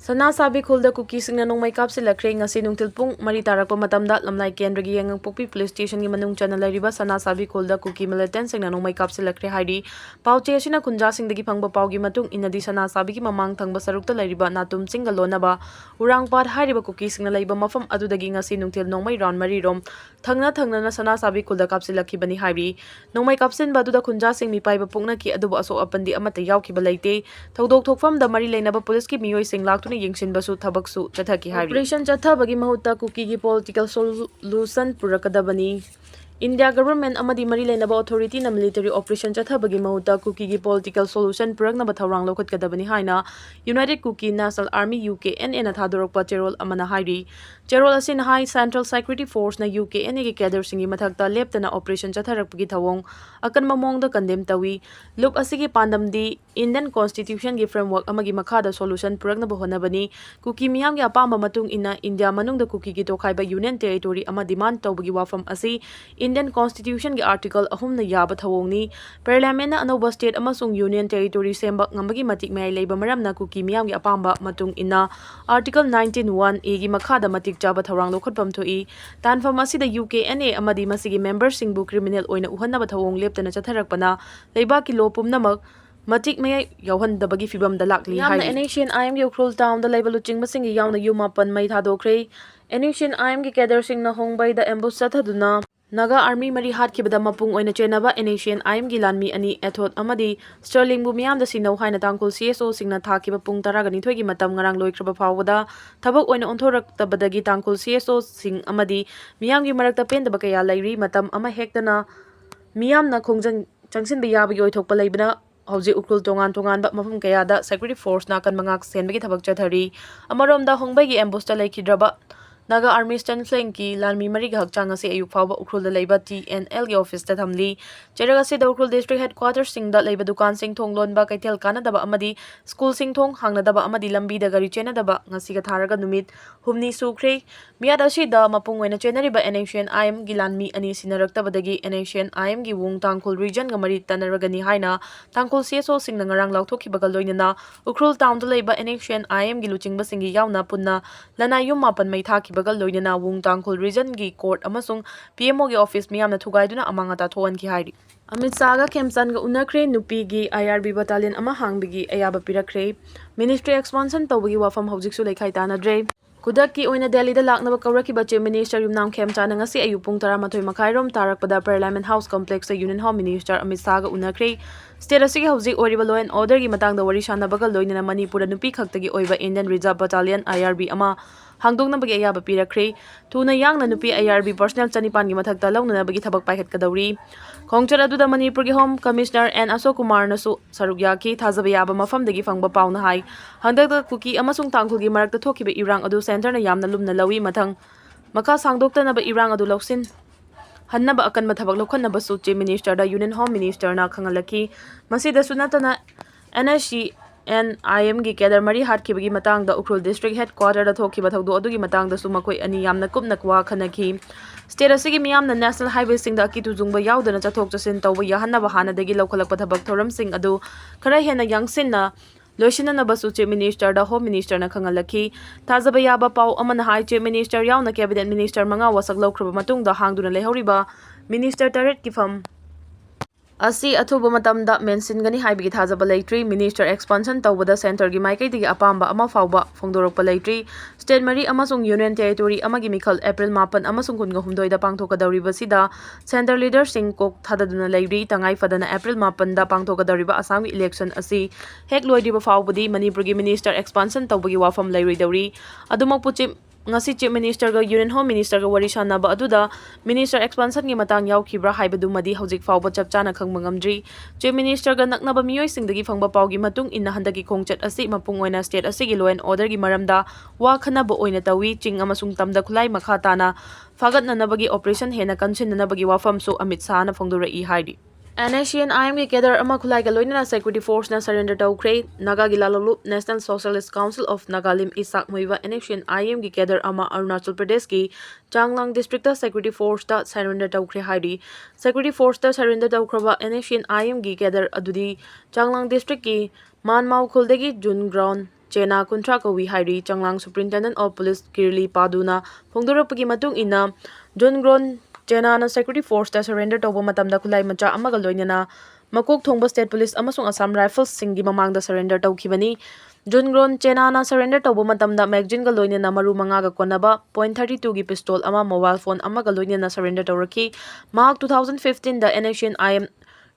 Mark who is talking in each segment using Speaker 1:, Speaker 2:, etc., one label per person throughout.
Speaker 1: Sana sabi khulda Kuki singna nongmai kapsallakhre ngasi nungtil pung mari tarakpa matamda lamlai kendragi yangang pokpi police station gi manung chana lairiba sana sabi khulda Kuki militant singna nongmai kapsallakhre haidi pauche asina kunja singdagi phangba paugi matung inadi sana sabi gi mamang thangba sarukta lairiba natum singa lonaba urangpat hairiba Kuki singna laiba mafam adudagi ngasi nungtil nongmai round mari rom thangna na sana sabi khulda kapsallakhibani hairi nongmai kapsinba aduda kunja sing mi paiba pungna ki adubu aso apandi amata yawkhiba leite thodok thokfam da mari leinaba police ki mioi sing laktu yingsin basu thabaksu chathaki hari operation chathabagi mahuta Kuki gi political solution purakadabani India government amadi mari leinaba authority na military operation chathabagi mahuta Kuki gi political solution purakna bathawrang lokhat kadabani haina United Kuki National Army UKN na thadorokpa cherol amana hairi cherol asin high Central Security Force na UKN gi cadre singi mathakta leptana operation chatharakpagi thawong akan mamong da condemn tawi loop asigi pandamdi Indian Constitution gi framework amagi makhada solution purakna bahonabani Kuki miyam gi apamba matung ina India manung da Kuki gi tokhaiba union territory ama demand tawbagi wafam asi Indian Constitution gi article ahum na yaba thawongni parliament na anoba state amasung union territory semba ngambagi matik mai leiba maram na Kuki miyam gi apamba matung ina article 19(1) a gi makhada matik chaba thawrang lokhotpam thoi tanfam asida UKNA amadi masigi members singbu criminal oina uhanna thawong leptana chatharakpana leiba ki lopum namak matik may yawhan dabagi fibam dalak li hai Nscn IM gi ukrul town da label luching masing yaw na yumapan may thadokre Nscn IM gi cadre sing na hongbay da ambush sathaduna Naga Army mari hat kibada mapung oina chenaba Nscn IM gi lanmi ani ethot amadi Sterling bu miyam da sinau haina tangkul CSO singna thakiba pung taragani thoi gi matam ngarang loikraba phawada thabak oina onthorak tabadagi tangkul CSO sing amadi miyam gi marakta pendaba kaya lairi matam ama hektana miyam na khongjang changsin ba yabagi oithokpa leibna Hauji ukrul tongan mafam kayada security force na kan mangak senbagi thabak chathari amaromda hongbagi ambush ta laikhidraba Naga Army stand flank ki lanmi mari ga hakchang ase ayuk phawba ukrul da leiba TNL gi office ta thamli cheraga se da ukrul district headquarters sing da leiba dukan sing thong lon ba kaithel kana daba amadi school sing thong hangna daba amadi lambi da gari chena daba ngasi ga tharaga numit humni sukre miada si da mapung oina chenari ba Nscn IM gi lanmi ani sinarakta badagi Nscn IM gi wung tangkul region ga mari tanaraga ni haina tangkul CSO sing na ngarang lauthokhi bagal loinana ukrul town da leiba Nscn IM gi luching ba singi yauna punna lana yum mapan mai thaki bagal loinana wung tangkul region gi court amasung PMO gi office miyamna thugaiduna amanga ta thoan ki hairi Amit Saga Khemchan ga unakre nupi gi IRB battalion ama hangbigi ayaba pirakre ministry expansion tawbagi wafam hojiksu lekhai tanadre Kudaki oina Delhi da laknaba kauraki ba Chief Minister Yumnam Khemchan ngasi ayupung 12 makhairom tarakpada Parliament House Complex sa Union Home Minister Amit Saga unakre state asigi hojik oriba law and order gi matangda wari sanabaga loinana Manipur nupi khaktagi oiba Indian Reserve Battalion IRB ama hangdongnabagi ayaba pirakre thuna yangna nupi IRB personnel chanipan gi mathakta lawnanabagi thabak paikhat kadawri khongchar aduda Manipur gi Home Commissioner N Ashok Kumar nasu saruk yaki thajaba yaba mafamdagi fangba pauna hai hangdakta Kuki amasung tangkul gi marakta thokiba irang adu center na yamna lumna lawi mathang makha sangdoktanaba irang adu loksin hannaba akan mathabak lokhanaba su Chief Minister da Union Home Minister na khangalaki masida sunatana Nscn IM gi kedar mari hatkibagi matang da ukrul district headquarter da thokiba thawdu adugi matang da su makoi ani yamna kupna kwa khanaki state asigi miyamna national highway sing da akitu jungba yaudana chathok chasin tawba yahanaba hanadagi lokhalakpa thabak thoram sing adu khara hena yangsinna Loishina basu Chief Minister da Home Minister na khangalaki thajaba yaba pau amana hai Chief Minister yauna cabinet minister manga wasak laukraba matung da hangduna lehoriba minister taret ki fam asi athuba matamda mention gani haibigi thajaba leitri minister expansion tawbada center gi maikai digi apamba ama fawba phongdorokpa leitri state mari amasung union territory amagi mikhal April 9 amasung kunga humdoi da pangthokadawriba sida center leader sing kok thadaduna leiri tangai fadana April 9 da pangthokadawriba Assam gi election asi hek loidiba fawbudi Manipur gi minister expansion tawbagi wafam leiri dawri adumakpu ngasi Chief Minister ga Union Home Minister ga wari sanaba aduda Minister expansion gi matang yawkhibra haibadumadi hojik fawba chapchana khangmangamdri Chief Minister ga naknaba mioi singdagi phangba pawgi matung inna handagi khongchat asi mapung oina state asigi law and order gi maramda wa khanaba oina tawi ching amasung tamda khulai makha tana fagatnanabagi operation hena kansinnanabagi wafam su Amit Shah na phongdura I haidi Nscn IM gi kedar ama khulai ga loinana security force na surrender tawkre Naga gi lalolu National Socialist Council of Nagalim isak moiba Nscn IM gi kedar ama Arunachal Pradesh gi Changlang district ta security force ta surrender tawkre haidi security force ta surrender tawkraba Nscn IM gi kedar adudi Changlang district ki Manmau khuldagi Jun ground Chena Kuntra Kawi Hairi Changlang Superintendent of Police Kirli Paduna Phongdorakpagi matung ina John Gron Chena na Security Force ta surrender tawba matamda khulai macha amaga loinana Makok Thongba State Police amasung Assam Rifles singi mamangda surrender tawkhibani John Gron Chena na surrender tawba matamda magazine ga loinana maru manga ga konaba .32 gi pistol ama mobile phone amaga loinana surrender tawraki Mark 2015 da NSN IM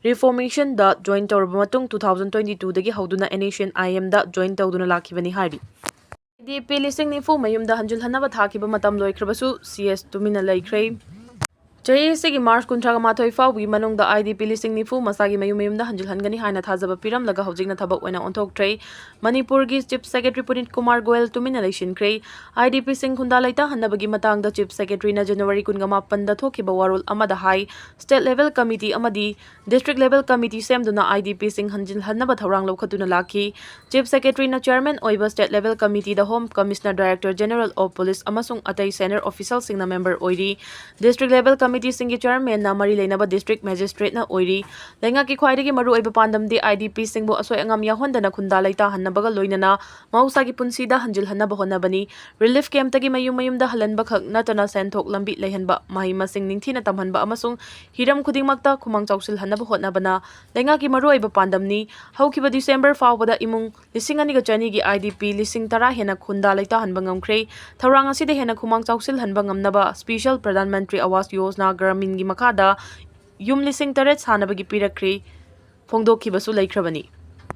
Speaker 1: Reformation da join tawraba matung 2022 dagi hauduna NSN IM da join tawduna lakhibani hari IDP listing nifu mayumda hanjul hanaba thakiba matam loikhrabasu CS tumina laikhre Jai Sigi Mars Kuntraga Mathoi Fawi Manung the IDP listing nifu Masagi Mayum the Hanjul Hangani Hina Thazaba Piram Laga Housing Tabak when on talk tray Manipur Gis Chief Secretary Punit Kumar Goel to Minalation Cray IDP Sing Kundalaita Hanabagi Matang the Chief Secretary na January Kungama Panda Tokiba Warul Amada High State Level Committee Amadi District Level Committee Sem Duna IDP Sing Hanjil Hanaba Tharang Lokatuna Laki Chief Secretary na Chairman Oiba State Level Committee the Home Commissioner Director General of Police Amasung Atay Senior Official Sing na member Oiri District Level Committee Singi Chairman na Mari Lainaba District Magistrate na Oiri Lenga ki khwaidagi maru oiba pandam di IDP singbo asoi angam yahonda na khunda laita hannabaga loinana mausa gi punsida hanjil hannaba honabani relief camp tagi mayum da halanba khak natana senthok lambi leihanba mahima sing ningthina tamhanba amasung hiram khudingmakta khumang chausil hannaba hotnabana lenga ki maru oiba pandam ni haukiba December fawbada imung lising ani ga chani gi IDP lising tara hena khunda laita hanba ngamkhre thawrang asi de hena khumang chausil hanba ngamnaba special Pradhan Mantri Awas Yojana Gramin gi makada yum lising taret sanabagi pirakri phongdokhibasu laikhrabani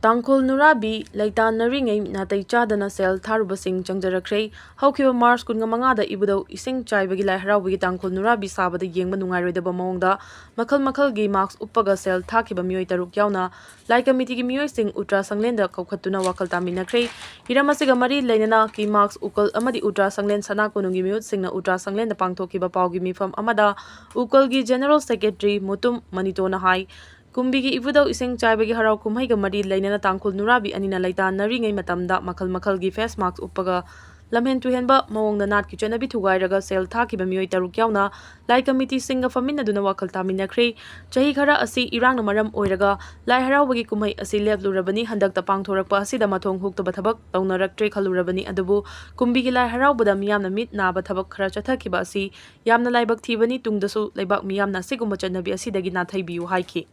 Speaker 1: Tangkhul Nurabi Laitan Naringai Natai Chadana Sel Tharubasing Changjarakre Haukiba Mars Kungamanga da Ibudo Ising Chaibagi Lai Haraubi Tangkhul Nurabi Sabada Yengba Nungairoidaba Mawngda Makal gi marks uppaga sel thakiba mioi taruk yauna Lai Committee gi mioi sing Ultra Sanglenda kaukhatuna wakal taminakre Hiramasiga mari lainana ki marks ukal amadi Ultra Sanglen sana kunungi miut singna Ultra Sanglenda pangthokiba paugi mifam amada ukal gi General Secretary Mutum Manitona Hai Kumbigi Ibudo Ising Chaibagi Harau Kumhaiga Mari Lainana Tangkhul Nurabi Anina Laitan Naringai Matamda Makal gi face marks uppaga Lamhen tuhenba Mawongda Nat Kichanabi Thugairaga Sel Thakiba Mioi Taruk Yauna Lai Committee Singa Famina Duna Wakal Taminakre Chahi Khara Asi Irang Namaram Oiraga Lai Haraubagi Kumhai Asi Leplurabani Handakta Pangthorakpa Asida Mathong Huktaba Thabak Taunaraktre Khalurabani Adubu Kumbigi Lai Haraubada Miyamna Mit Naba Thabak Khara Chathakiba Asi Yamna Laibak Thibani Tungdasu Laibak Miyamna Sigumba Chanabi Asidagi Nathaibiu Haiki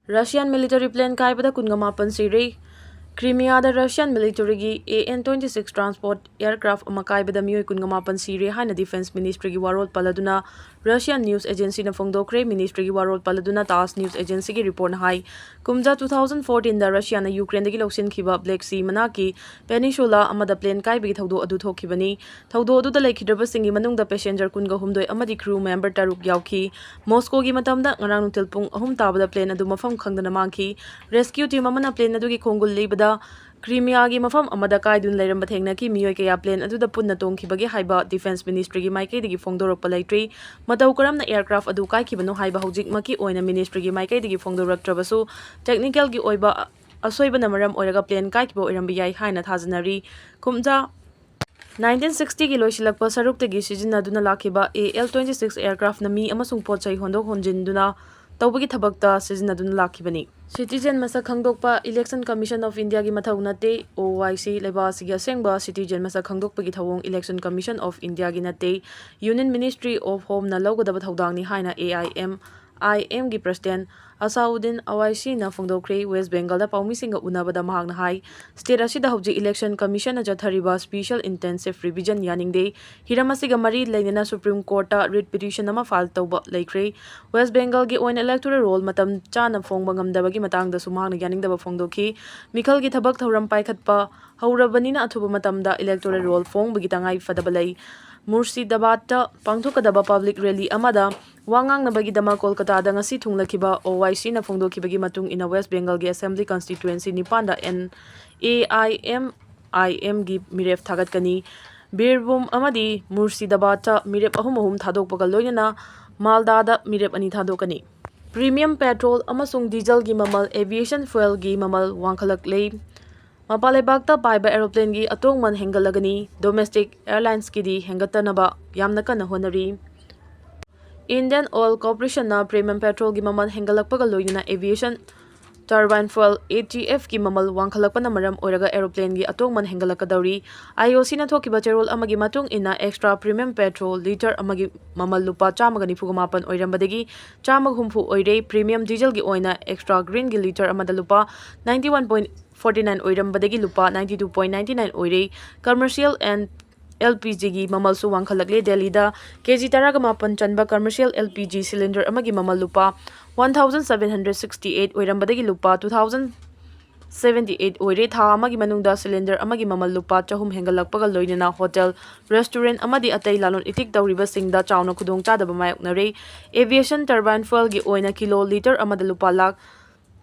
Speaker 1: Russian military plane kaibada kungamapan Sire Crimea da Russian military gi AN-26 transport aircraft amakaibada mioi kungamapan Sire haina defense ministry gi warol paladuna Russian news agency na phongdokre ministry gi warol paladuna TASS news agency gi report na hai kumja 2014 da Russia na Ukraine gi loksin khiba Black Sea manaki peninsula amada plane kaibagi thawdo adu thokhibani thawdo adu da laikhidraba singi manung da passenger kunga humdoi amadi crew member taruk yauki Moscow gi matamda ngarang nutil pung ahum tabada plane adu mafam khangdana mangki rescue team amana plane adu gi khongul leibada Crimea gi mafam amada kaidun lairamba thengna ki mioi kaya plane adu da punna tongkhibagi haiba defense ministry gi maikei digi phongdorok palaitri matau karamna aircraft adu kai khibano haiba hojik maki oina ministry gi maikei digi phongdorak trabasu technical gi oiba asoiba namaram oiraga plane kai khibo oirambi yai haina thajanari kumja 1960 gi loisilakpa saruktagi sijinaduna lakhiba AL-26 aircraft na mi amasung pochai hondok honjinduna tawbagi thabakta sijinaduna lakhibani Citizen masa khangdokpa Election Commission of India gi mathau nate OIC leba sigya sengba Citizen masa khangdokpa gi thawong Election Commission of India gi nate Union Ministry of Home na logadaba thaudang ni haina IM gi President Asauddin Owaisi na phongdokre West Bengal da paumi singa unabada mahagna hai state asida hauji Election Commission na jathariba special intensive revision yaningde hiramasiga mari lainana Supreme Court ta writ petition ama file tawba laikre West Bengal gi oin electoral roll matam chana phongba ngamdabagi matang da sumahagna yaningdaba phongdokhi mikhal gi thabak thauram paikhatpa haurabanina athuba matamda electoral roll phongbagi tangai fadabalai Murshidabad pangthokadaba public rally amada wangang nabagi dama Kolkata da ngasi thunglakiba OIC na phongdokibagi matung ina West Bengal gi Assembly constituency nipanda NAIM gi miref thagatkani Birbhum amadi Murshidabad mirep ahum thadokpaga loinana Malda da mirep ani thadokani Premium petrol amasung diesel gi mamal aviation fuel gi mamal wangkhalakle Mapalebakta paiba aeroplane gi atongman hengalagani domestic airlines ki di hengatanaba yamna kana honari Indian Oil Corporation na premium petrol gi maman hengalakpaga loinana aviation turbine fuel ATF ki mamal wangkhalakpana maram oiraga aeroplane gi atongman hengalakadauri IOC na thokiba cherol amagi matung ina extra premium petrol liter amagi mamal lupa 194 oirambadagi 1humfu oire premium diesel gi oina extra green gi liter amada lupa 91.49 oirambadagi lupa 92.99 oire commercial and LPG gi mamal su wangkhalakle Delhi da kg taraga mapan chanba commercial LPG cylinder amagi mamal lupa 1768 oirambadagi lupa 2078 oire tha amagi manungda cylinder amagi mamal lupa chahum hengalakpaga loinana hotel restaurant amadi atai lalon itik tawriba singda chawna khudong chadaba mayoknare aviation turbine fuel gi oina kilo liter amada lupa lakh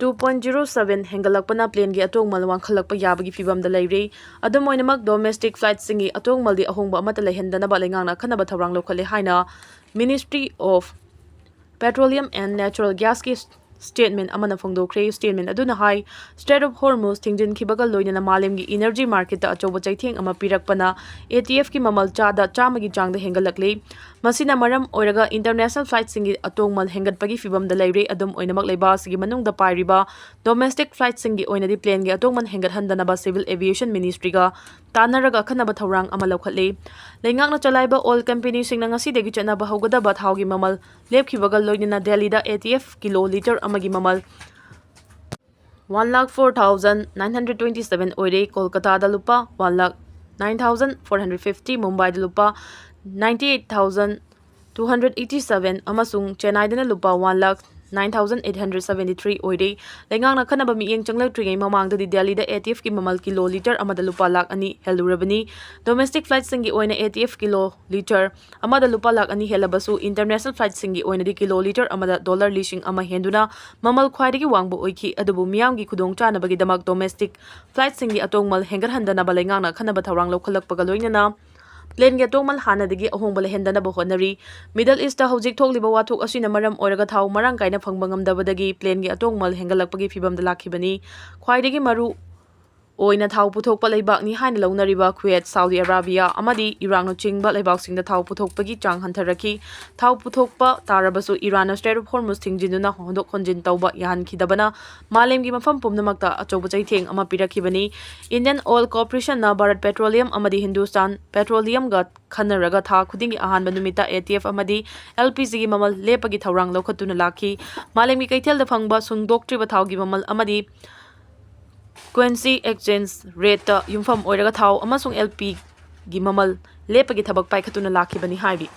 Speaker 1: 2.07 hengalakpana plane gi atongmal wangkhalakpa yabagi fibamda leire adum oinamak domestic flight singi atongmaldi ahongba amata lehendana ba lengangna khanaba thaurang lokhale haina Ministry of Petroleum and Natural Gas ki statement amana phongdokre statement aduna hai Strait of Hormuz thingjin khibaga loinana malem gi energy market ta achoba chaitheng ama pirakpana ATF ki mamal chada chamagi changda hengalakle masina maram oiraga international flight singi atongmal hengatpagi fibam da leire adum oinamak leiba sigi manung da pairiba domestic flight singi oinadi plane gi atongman hengat handana ba civil aviation ministry ga tanaraga khanaba thaurang ama lokhatle leingakna chalaiba oil company singna ngasi degi chana ba hogada ba thaugi mamal lepkhibaga loinana Delhi da ATF kilo liter amagi mamal 1,04,927 oire Kolkata da lupa 1,09,450 Mumbai da lupa 98,287 amasung Chennai da lupa 1,09,873 oire lengangna khanaba miyeng changlaktrigai mamangda di Delhi da ATF ki mamal kilo liter amada lupa lakh ani helurabani domestic flight singi oina ATF kilo liter amada lupa lakh ani helabasu international flight singi oina di kilo liter amada dollar lishing ama henduna mamal khwaidagi wangbo oiki adubu miyamgi khudong chanabagi damak domestic flight singi atongmal hengar handana ba lengangna khanaba thaurang lokhalakpaga loinana plane ge tongmal hanadagi ahongbala hendana ba honari Middle East ta hojik thokliba wathuk asina maram oiraga thau marang kaina phangba ngamdabadagi plane ge atongmal hengalakpagi fibamda lakhibani khwaidagi maru oina thau puthokpa leibakni haina launariba Kuwait Saudi Arabia amadi Iran no chingba leibaksingda thau puthokpagi chang hantaraki thau puthokpa tarabasu Iran na Strait of Hormuz thingjinuna hondok honjin tawba yahankhidabana malemgi mafam pumnamakta achoba chaitheng ama pirakhibani Indian Oil Corporation na Bharat Petroleum amadi Hindustan Petroleum ga khanaraga tha khudingi ahanba numita ATF amadi LPG gi mamal lepagi thaurang lokhatuna lakhi malemgi kaithelda phangba sungdoktriba thaugi mamal amadi currency exchange rate ta yumfam oiraga thau amasung LP gi mamal lepagi thabak paikhatuna lakhibani haibi